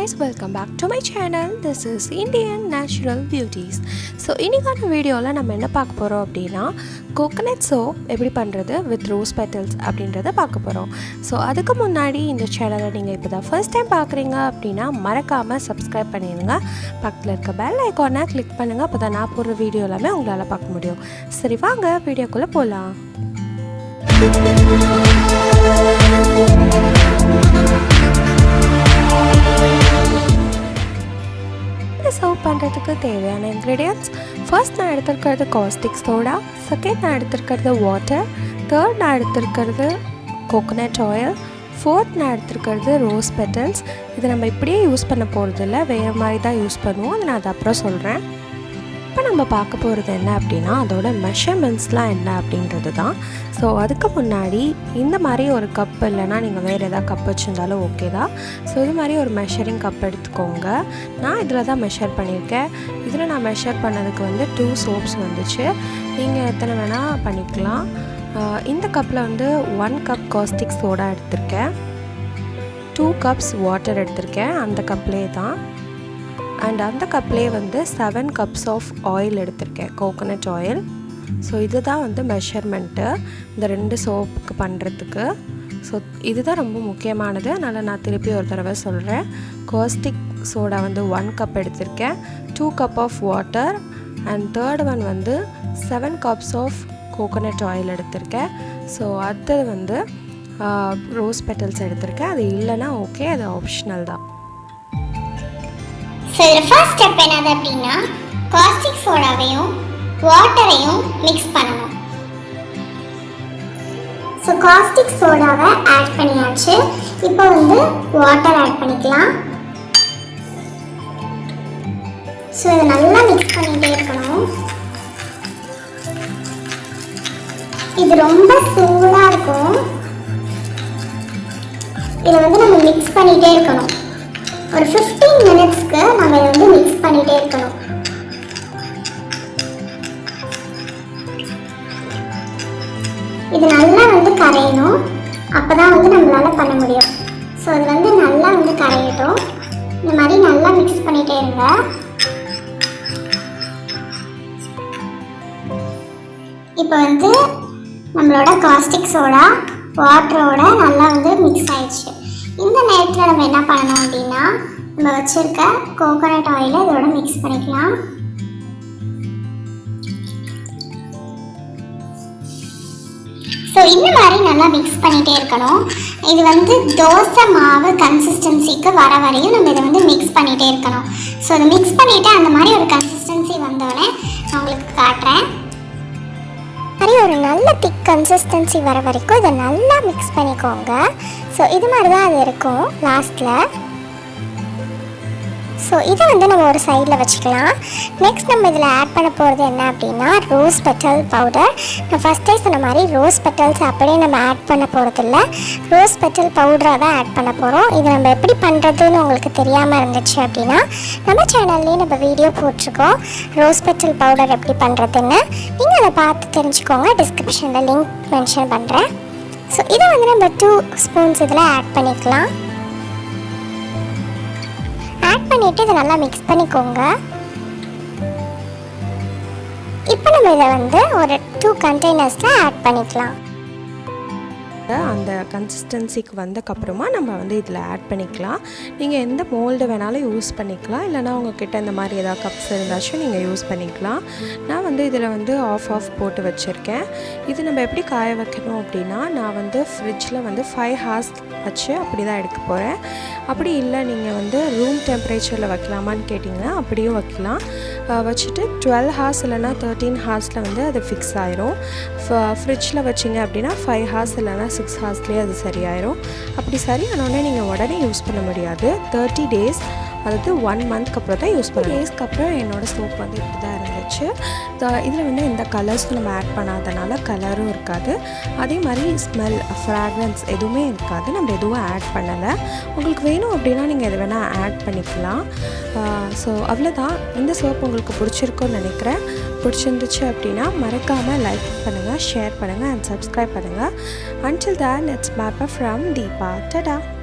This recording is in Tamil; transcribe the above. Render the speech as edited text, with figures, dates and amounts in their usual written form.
guys, welcome back to my channel. This is Indian Natural Beauties. So இன்னைக்கான வீடியோல நம்ம என்ன பார்க்க போறோம் அப்படினா coconut soap எப்படி பண்றது with rose petals அப்படின்றத பார்க்க போறோம். So அதுக்கு முன்னாடி இந்த சேனலை நீங்க இப்போதான் first time பார்க்கறீங்க அப்படினா மறக்காம subscribe பண்ணிடுங்க. பக்கத்துல இருக்க bell icon-ஐ click பண்ணுங்க. அப்பதான் நான் போடுற வீடியோ எல்லாமே உங்களால பார்க்க முடியும். சரி வாங்க வீடியோக்குள்ள போலாம். சர்வ் பண்ணுறதுக்கு தேவையான இன்க்ரீடியன்ட்ஸ் ஃபர்ஸ்ட் நான் எடுத்துருக்கிறது காஸ்டிக் சோடா, செகண்ட் நான் எடுத்துருக்கிறது வாட்டர், தேர்ட் நான் எடுத்துருக்கிறது கோகோனட் ஆயில், ஃபோர்த் நான் எடுத்துருக்கிறது ரோஸ் பெட்டல்ஸ். இது நம்ம இப்படியே யூஸ் பண்ண போகிறதில்ல, வேறு மாதிரி தான் யூஸ் பண்ணுவோம். அதை நான் அது அப்புறம் சொல்கிறேன். இப்போ நம்ம பார்க்க போகிறது என்ன அப்படின்னா அதோட மெஷர்மெண்ட்ஸ்லாம் என்ன அப்படின்றது தான். ஸோ அதுக்கு முன்னாடி இந்த மாதிரி ஒரு கப் இல்லைனா நீங்கள் வேறு எதாவது கப் வச்சுருந்தாலும் ஓகே தான். ஸோ இது மாதிரி ஒரு மெஷரிங் கப் எடுத்துக்கோங்க. நான் இதில் தான் மெஷர் பண்ணியிருக்கேன். இதில் நான் மெஷர் பண்ணதுக்கு வந்து 2 சோப்ஸ் வந்துச்சு. நீங்கள் எத்தனை வேணால் பண்ணிக்கலாம். இந்த கப்பில் வந்து 1 கப் காஸ்டிக் சோடா எடுத்திருக்கேன், 2 கப்ஸ் வாட்டர் எடுத்திருக்கேன் அந்த கப்லேயே தான். அண்ட் அந்த கப்லேயே வந்து 7 கப்ஸ் ஆஃப் ஆயில் எடுத்திருக்கேன், கோகோனட் ஆயில். ஸோ இது தான் வந்து மெஷர்மெண்ட்டு இந்த 2 சோப்புக்கு பண்ணுறதுக்கு. ஸோ இதுதான் ரொம்ப முக்கியமானது. அதனால் நான் திருப்பி ஒரு தடவை சொல்கிறேன். காஸ்டிக் சோடா வந்து 1 கப் எடுத்திருக்கேன், 2 cup of water, and third one வந்து 7 கப்ஸ் ஆஃப் கோகோனட் ஆயில் எடுத்திருக்கேன். ஸோ அது வந்து ரோஸ் பெட்டல்ஸ் எடுத்திருக்கேன். அது இல்லைன்னா ஓகே, அது ஆப்ஷனல் தான். ஸோ இதில் ஃபர்ஸ்ட் ஸ்டெப் என்னது அப்படின்னா காஸ்டிக் சோடாவையும் வாட்டரையும் மிக்ஸ் பண்ணணும். ஸோ காஸ்டிக் சோடாவை ஆட் பண்ணியாச்சு. இப்போ வந்து வாட்டர் ஆட் பண்ணிக்கலாம். ஸோ இதை நல்லா மிக்ஸ் பண்ணிகிட்டே இருக்கணும். இது ரொம்ப சூடாக இருக்கும். இதை வந்து நம்ம மிக்ஸ் பண்ணிகிட்டே இருக்கணும். ஒரு 15 மினிட்ஸ்க்கு நம்ம இதை வந்து மிக்ஸ் பண்ணிகிட்டே இருக்கணும். இது நல்லா வந்து கரையணும். அப்போ தான் வந்து நம்மளால் பண்ண முடியும். ஸோ இது வந்து நல்லா வந்து கரையட்டும். இந்த மாதிரி நல்லா மிக்ஸ் பண்ணிகிட்டே இருங்க. இப்போ வந்து நம்மளோட காஸ்டிக் சோடா வாட்டரோட நல்லா வந்து மிக்ஸ் ஆயிடுச்சு. இந்த நேரத்தில் நம்ம என்ன பண்ணணும் அப்படின்னா நம்ம வச்சுருக்க கோகோனட் ஆயிலை இதோட மிக்ஸ் பண்ணிக்கலாம். ஸோ இந்த மாதிரி நல்லா மிக்ஸ் பண்ணிகிட்டே இருக்கணும். இது வந்து தோசை மாவு கன்சிஸ்டன்சிக்கு வர வரையும் நம்ம இதை வந்து மிக்ஸ் பண்ணிகிட்டே இருக்கணும். ஸோ இதை மிக்ஸ் பண்ணிவிட்டு அந்த மாதிரி ஒரு கன்சிஸ்டன்சி வந்தோடனே நான் உங்களுக்கு காட்டுறேன். மாதிரி ஒரு நல்ல திக் கன்சிஸ்டன்சி வர வரைக்கும் இதை நல்லா மிக்ஸ் பண்ணிக்கோங்க. ஸோ இது மாதிரி தான் அது இருக்கும் லாஸ்ட்டில். ஸோ இதை வந்து நம்ம ஒரு சைடில் வச்சுக்கலாம். நெக்ஸ்ட் நம்ம இதில் ஆட் பண்ண போகிறது என்ன அப்படின்னா ரோஸ் பெட்டல் பவுடர். நான் ஃபஸ்ட்டே சொன்ன மாதிரி ரோஸ் பெட்டல்ஸ் அப்படியே நம்ம ஆட் பண்ண போகிறதில்ல, ரோஸ் பெட்டல் பவுடராக தான் ஆட் பண்ண போகிறோம். இது நம்ம எப்படி பண்ணுறதுன்னு உங்களுக்கு தெரியாமல் இருந்துச்சு அப்படின்னா நம்ம சேனல்லேயே நம்ம வீடியோ போட்டிருக்கோம் ரோஸ் பெட்டல் பவுடர் எப்படி பண்ணுறதுன்னு. நீங்கள் அதை பார்த்து தெரிஞ்சுக்கோங்க. டிஸ்கிரிப்ஷனில் லிங்க் மென்ஷன் பண்ணுறேன். ஸோ இதை வந்து நம்ம 2 ஸ்பூன்ஸ் இதில் ஆட் பண்ணிக்கலாம். ஆட் பண்ணிவிட்டு இதை நல்லா மிக்ஸ் பண்ணிக்கோங்க. இப்போ நம்ம இதை வந்து ஒரு 2 கண்டெய்னர்ஸில் ஆட் பண்ணிக்கலாம். அந்த கன்சிஸ்டன்சிக்கு வந்தக்கப்புறமா நம்ம வந்து இதில் ஆட் பண்ணிக்கலாம். நீங்கள் எந்த மோல்டு வேணாலும் யூஸ் பண்ணிக்கலாம், இல்லைனா உங்ககிட்ட இந்த மாதிரி ஏதாவது கப்ஸ் இருந்தாச்சும் நீங்கள் யூஸ் பண்ணிக்கலாம். நான் வந்து இதில் வந்து ஆஃப் போட்டு வச்சுருக்கேன். இது நம்ம எப்படி காய வைக்கணும் அப்படின்னா நான் வந்து ஃப்ரிட்ஜில் வந்து 5 ஹார்ஸ் வச்சு அப்படி தான் எடுக்க போகிறேன். அப்படி இல்லை நீங்கள் வந்து ரூம் டெம்பரேச்சரில் வைக்கலாமான்னு கேட்டிங்கன்னா அப்படியும் வைக்கலாம். வச்சுட்டு 12 ஹார்ஸ் இல்லைனா 13 ஹார்ஸில் வந்து அது ஃபிக்ஸ் ஆயிரும். ஃப்ரிட்ஜில் வச்சிங்க அப்படின்னா 5 ஹார்ஸ் இல்லைனா 6 ஹார்ஸ்லேயே அது சரியாயிரும். அப்படி சரியானோடனே நீங்கள் உடனே யூஸ் பண்ண முடியாது. 30 டேஸ், அதாவது 1 மந்த்க்கு அப்புறம் தான் யூஸ் பண்ண. டேஸ்க்கு அப்புறம் என்னோடய சோப் வந்து இப்படி தான் இருந்துச்சு. இதில் வந்து எந்த கலர்ஸும் நம்ம ஆட் பண்ணாதனால கலரும் இருக்காது, அதே மாதிரி ஸ்மெல் ஃப்ராக்ரன்ஸ் எதுவுமே இருக்காது. நம்ம எதுவும் ஆட் பண்ணலை. உங்களுக்கு வேணும் அப்படின்னா நீங்கள் எது வேணால் ஆட் பண்ணிக்கலாம். ஸோ அவ்வளோதான். இந்த சோப் உங்களுக்கு பிடிச்சிருக்குன்னு நினைக்கிறேன். பிடிச்சிருந்துச்சு அப்படின்னா மறக்காமல் லைக் பண்ணுங்கள், ஷேர் பண்ணுங்கள் அண்ட் சப்ஸ்கிரைப் பண்ணுங்கள். Until then, it's Mappa from Deepa. Ta-da!